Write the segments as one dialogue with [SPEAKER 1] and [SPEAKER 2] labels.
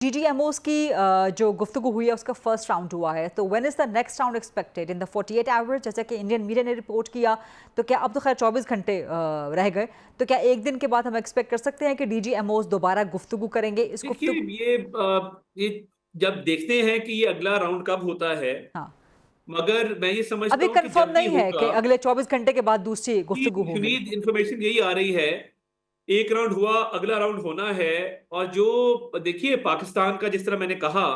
[SPEAKER 1] DGMOs की जो गुफ्तगू हुई है उसका फर्स्ट राउंड हुआ है, तो when is the next round expected in the 48 hours? जैसे कि इंडियन मीडिया ने रिपोर्ट किया, तो क्या अब तो खैर 24 घंटे रह गए, तो क्या एक दिन के बाद हम एक्सपेक्ट कर सकते हैं कि DGMOs दोबारा गुफ्तगू करेंगे इस
[SPEAKER 2] देखिए
[SPEAKER 1] गुफ्तगू?
[SPEAKER 2] ये जब देखते हैं कि ये अगला राउंड कब होता है,
[SPEAKER 1] हाँ,
[SPEAKER 2] मगर मैं ये समझता
[SPEAKER 1] अभी
[SPEAKER 2] हूं कि
[SPEAKER 1] कंफर्म
[SPEAKER 2] जब भी
[SPEAKER 1] नहीं है कि
[SPEAKER 2] होगा,
[SPEAKER 1] अगले 24 घंटे के बाद दूसरी गुफ्तगू होगी।
[SPEAKER 2] इंफॉर्मेशन यही आ रही है। एक राउंड हुआ, अगला राउंड होना है। और जो देखिए पाकिस्तान का, जिस तरह मैंने कहा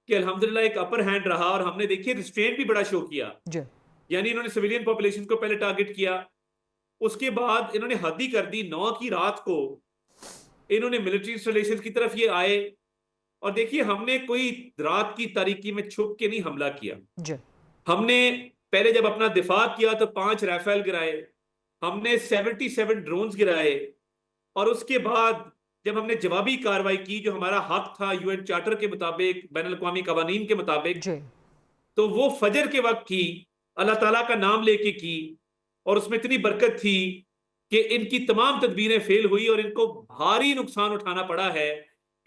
[SPEAKER 2] कि अल्हम्दुलिल्लाह एक अपर हैंड रहा, और हमने देखिए रिस्ट्रेंट भी बड़ा शो किया।
[SPEAKER 1] जी।
[SPEAKER 2] यानी इन्होंने सिविलियन पॉपुलेशन को पहले टारगेट किया, उसके बाद इन्होंने हद ही कर दी। 9 की रात को इन्होंने मिलिट्री इंस्टॉलेशन की तरफ ये आए, और देखिए हमने कोई रात की तारीकी में छुप के नहीं हमला किया।
[SPEAKER 1] जी।
[SPEAKER 2] हमने पहले जब अपना दिफा किया तो 5 राफेल गिराए, हमने 77 ड्रोन्स गिराए, और उसके बाद जब हमने जवाबी कार्रवाई की, जो हमारा हक था यूएन चार्टर के मुताबिक, बैनुल अक़वामी कवानीन के मुताबिक,
[SPEAKER 1] जी।
[SPEAKER 2] तो वो फजर के वक्त की, अल्लाह ताला का नाम लेके की। और उसमें इतनी बरकत थी कि इनकी तमाम तदबीरें फेल हुई, और इनको भारी नुकसान उठाना पड़ा है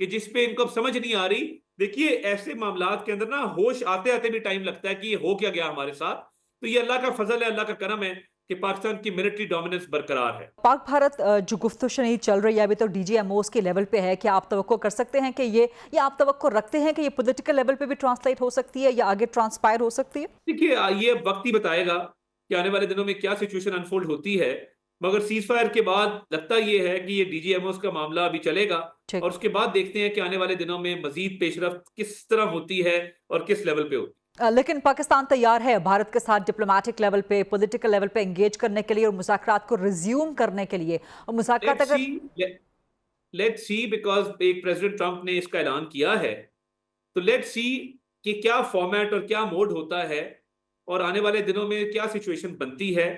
[SPEAKER 2] कि जिसपे इनको अब समझ नहीं आ रही। देखिए ऐसे मामलात के अंदर ना होश आते आते भी टाइम लगता है कि ये हो क्या गया हमारे साथ। तो ये अल्लाह का फजल है, अल्लाह का करम है कि पाकिस्तान की मिलिट्री डोमिनेंस बरकरार है।
[SPEAKER 1] पाक भारत जो गुफ्तगू चल रही है अभी तो DGMOs के लेवल पे है, क्या आप तवक्को कर सकते हैं कि ये आप तवक्को रखते हैं कि ये पॉलिटिकल लेवल पे भी ट्रांसलेट हो सकती है या आगे ट्रांसपायर हो सकती है?
[SPEAKER 2] देखिए ये अब वक्त ही बताएगा कि आने वाले दिनों में क्या सिचुएशन अनफोल्ड होती है। मगर सीज फायर के बाद लगता ये है कि ये डीजीएमओस का मामला अभी चलेगा,
[SPEAKER 1] ठीक।
[SPEAKER 2] और उसके बाद देखते हैं कि आने वाले दिनों में मजीद पेशरफ्त किस तरह होती है और किस लेवल पे होती
[SPEAKER 1] लेकिन पाकिस्तान तैयार है भारत के साथ डिप्लोमेटिक लेवल पे, पॉलिटिकल लेवल पे एंगेज करने के लिए और मुज़ाकरात को रिज्यूम करने के लिए, और
[SPEAKER 2] है।
[SPEAKER 1] मुज़ाकरात अगर
[SPEAKER 2] लेट्स सी बिकॉज एक प्रेसिडेंट ट्रंप ने इसका ऐलान किया है, तो लेट्स सी कि क्या फॉर्मेट और क्या मोड होता है, और आने वाले दिनों में क्या सिचुएशन बनती है।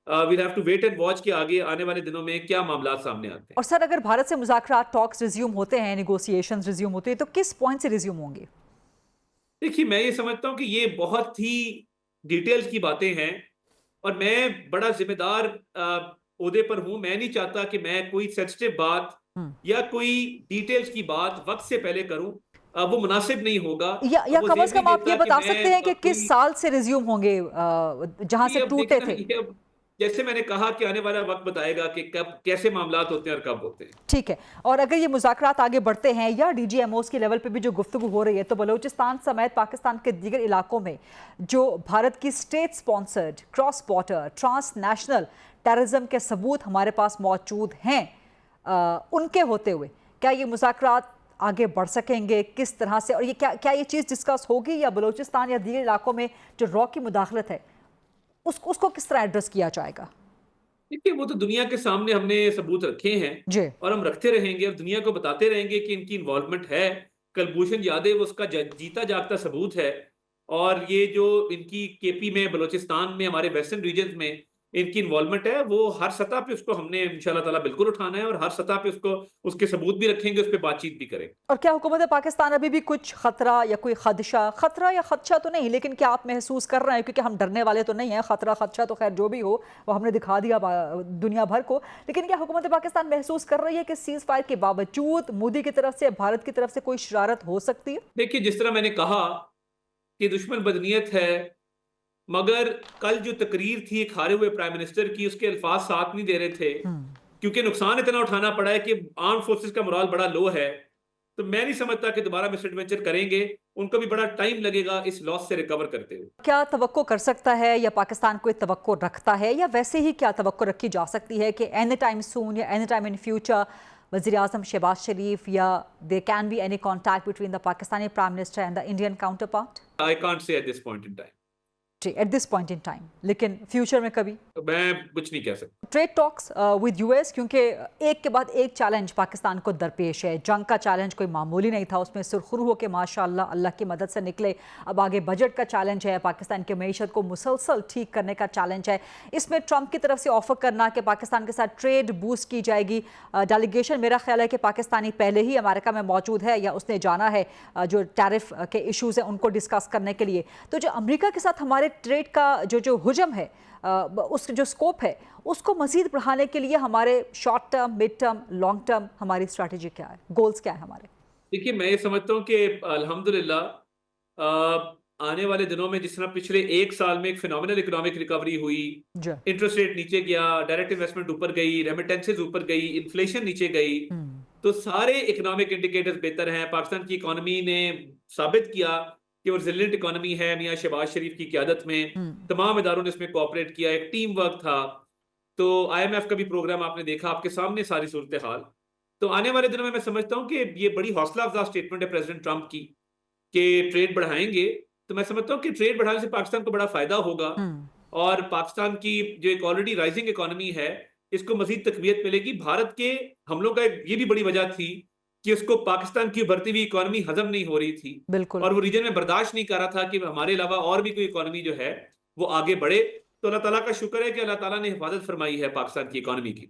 [SPEAKER 2] We'll have to wait and watch के आगे आने वाले दिनों में क्या मामला सामने आते हैं।
[SPEAKER 1] और सर अगर भारत से मुज़ाकरात टॉक्स रिज्यूम होते हैं, नेगोशिएशंस रिज्यूम होते हैं, तो किस पॉइंट से रिज्यूम होंगे?
[SPEAKER 2] देखिए मैं ये समझता हूँ कि ये बहुत ही डिटेल्स की बातें हैं, और मैं बड़ा जिम्मेदार ओहदे पर हूं। मैं नहीं चाहता कि मैं कोई सेंसिटिव बात
[SPEAKER 1] हम्म।
[SPEAKER 2] या कोई डिटेल्स की बात वक्त से पहले करूं। वो मुनासिब नहीं होगा।
[SPEAKER 1] या
[SPEAKER 2] वो
[SPEAKER 1] कम
[SPEAKER 2] जेब
[SPEAKER 1] से
[SPEAKER 2] नहीं
[SPEAKER 1] कम आप ये
[SPEAKER 2] देता कि
[SPEAKER 1] बता
[SPEAKER 2] मैं
[SPEAKER 1] सकते हैं कि किस
[SPEAKER 2] कोई
[SPEAKER 1] साल से रिज्यूम होंगे जहां से
[SPEAKER 2] ये अब
[SPEAKER 1] टूटे
[SPEAKER 2] देखिए ना,
[SPEAKER 1] थे?
[SPEAKER 2] ये अब जैसे मैंने कहा कि आने वाला वक्त बताएगा कि कब कैसे मामलात होते हैं और कब होते हैं।
[SPEAKER 1] ठीक है। और अगर ये मुज़ाकरात आगे बढ़ते हैं या DGMOs के लेवल पे भी जो गुफ्तगू हो रही है, तो बलूचिस्तान समेत पाकिस्तान के दीगर इलाकों में जो भारत की state sponsored cross border transnational terrorism के सबूत हमारे पास मौजूद हैं, उनके होते हुए क्या ये मुज़ाकरात आगे बढ़ सकेंगे, किस तरह से? और ये क्या ये चीज़ डिस्कस होगी, या बलूचिस्तान या दीगर इलाकों में जो रॉ की मुदाखलत है उसको किस तरह एड्रेस किया जाएगा?
[SPEAKER 2] देखिए वो तो दुनिया के सामने हमने सबूत रखे हैं,
[SPEAKER 1] जी।
[SPEAKER 2] और हम रखते रहेंगे, और दुनिया को बताते रहेंगे कि इनकी इन्वॉल्वमेंट है। कलभूषण यादव उसका जीता जागता सबूत है। और ये जो इनकी केपी में, बलूचिस्तान में, हमारे वेस्टर्न रीजन में इनकी इन्वॉल्वमेंट है, वो हर सतह पे उसको हमने इंशाल्लाह ताला बिल्कुल उठाना है, और हर सतह पे उसको उसके सबूत भी रखेंगे, उस पर बातचीत भी करेंगे।
[SPEAKER 1] और क्या हुकूमत पाकिस्तान अभी भी कुछ खतरा या कोई खदशा, खतरा या खदशा तो नहीं, लेकिन क्या आप महसूस कर रहे हैं, क्योंकि हम डरने वाले तो नहीं हैं, खतरा खदशा तो खैर जो भी हो वो हमने दिखा दिया दुनिया भर को, लेकिन क्या हुकूमत पाकिस्तान महसूस कर रही है कि सीज फायर के बावजूद मोदी की तरफ से, भारत की तरफ से कोई शरारत हो सकती है?
[SPEAKER 2] देखिए जिस तरह मैंने कहा कि दुश्मन बदनीयत है, मगर कल जो तकरीर थी एक हारे हुए प्राइम मिनिस्टर की, उसके अल्फाज साथ नहीं दे रहे थे,
[SPEAKER 1] हम्म।
[SPEAKER 2] क्योंकि नुकसान इतना उठाना पड़ा है कि आर्म फोर्सेस का मोराल बड़ा लो है। तो मैं नहीं समझता कि दोबारा मिस एडवेंचर करेंगे। उनको भी बड़ा टाइम लगेगा इस लॉस से रिकवर करते हुए।
[SPEAKER 1] क्या तवक्को कर सकता है या पाकिस्तान कोई तवक्को रखता है, या वैसे ही क्या तवक्को रखी जा सकती है कि एनी टाइम सून या एनी टाइम इन फ्यूचर वज़ीर आज़म शहबाज शरीफ या they can be any contact between the Pakistani prime minister and the Indian counterpart?
[SPEAKER 2] I can't say at this point in time.
[SPEAKER 1] जी, at this point in time, लेकिन future में कभी
[SPEAKER 2] तो मैं कुछ नहीं कह सकता।
[SPEAKER 1] ट्रेड टॉक्स विद यूएस, क्योंकि एक के बाद एक चैलेंज पाकिस्तान को दरपेश है। जंग का चैलेंज कोई मामूली नहीं था, उसमें सुरखुरू होकर माशाल्लाह अल्लाह की मदद से निकले। अब आगे बजट का चैलेंज है, पाकिस्तान की मईशत को मुसलसल ठीक करने का चैलेंज है। इसमें ट्रंप की तरफ से ऑफर करना कि पाकिस्तान के साथ ट्रेड बूस्ट की जाएगी। डेलीगेशन मेरा ख्याल है कि पाकिस्तानी पहले ही अमेरिका में मौजूद है या उसने जाना है जो टैरिफ के इशूज़ हैं उनको डिस्कस करने के लिए। तो जो अमेरिका के साथ हमारे ट्रेड का जो हुजम है, उस जो स्कोप है उसको मजीद बढ़ाने के लिए हमारे short term, mid term, long term हमारी स्ट्रैटेजी क्या है, गोल्स क्या है हमारे?
[SPEAKER 2] देखिए, मैं ये समझता हूँ कि अल्हम्दुलिल्लाह आने वाले दिनों में जिस तरह पिछले 1 साल में एक फिनोमिनल इकोनॉमिक रिकवरी हुई,
[SPEAKER 1] जी।
[SPEAKER 2] इंटरेस्ट रेट नीचे गया, डायरेक्ट इन्वेस्टमेंट ऊपर गई, रेमिटेंसेस ऊपर गई, इन्फ्लेशन नीचे गई,
[SPEAKER 1] हुँ,
[SPEAKER 2] तो सारे इकोनॉमिक इंडिकेटर्स बेहतर हैं। पाकिस्तान की इकोनॉमी ने साबित किया कि वो रिजिलिएंट इकोनॉमी है मियाँ शहबाज शरीफ की क़यादत में।
[SPEAKER 1] हुँ,
[SPEAKER 2] तमाम इदारों ने इसमें कोऑपरेट किया, एक टीम वर्क था। तो आईएमएफ का भी प्रोग्राम आपने देखा, आपके सामने सारी सूरत-ए-हाल। तो आने वाले दिनों में मैं समझता हूँ कि ये बड़ी हौसला अफ़ज़ा स्टेटमेंट है प्रेज़िडेंट ट्रंप की कि ट्रेड बढ़ाएँगे। तो मैं समझता हूँ कि ट्रेड बढ़ाने से पाकिस्तान को बड़ा फ़ायदा होगा
[SPEAKER 1] हुँ,
[SPEAKER 2] और पाकिस्तान की जो एक ऑलरेडी राइज़िंग इकोनॉमी है, इसको मज़ीद तक़वियत मिलेगी। भारत के हमलों का एक ये भी बड़ी वजह थी कि उसको पाकिस्तान की उभरती हुई इकोनॉमी हज़म नहीं हो रही थी
[SPEAKER 1] बिल्कुल।
[SPEAKER 2] और वो रीजन में बर्दाश्त नहीं कर रहा था कि हमारे अलावा और भी कोई इकोनॉमी जो है, वो आगे बढ़े। तो अल्लाह ताला का शुक्र है कि अल्लाह ताला ने हिफ़ाज़त फ़रमाई है पाकिस्तान की इकोनॉमी की।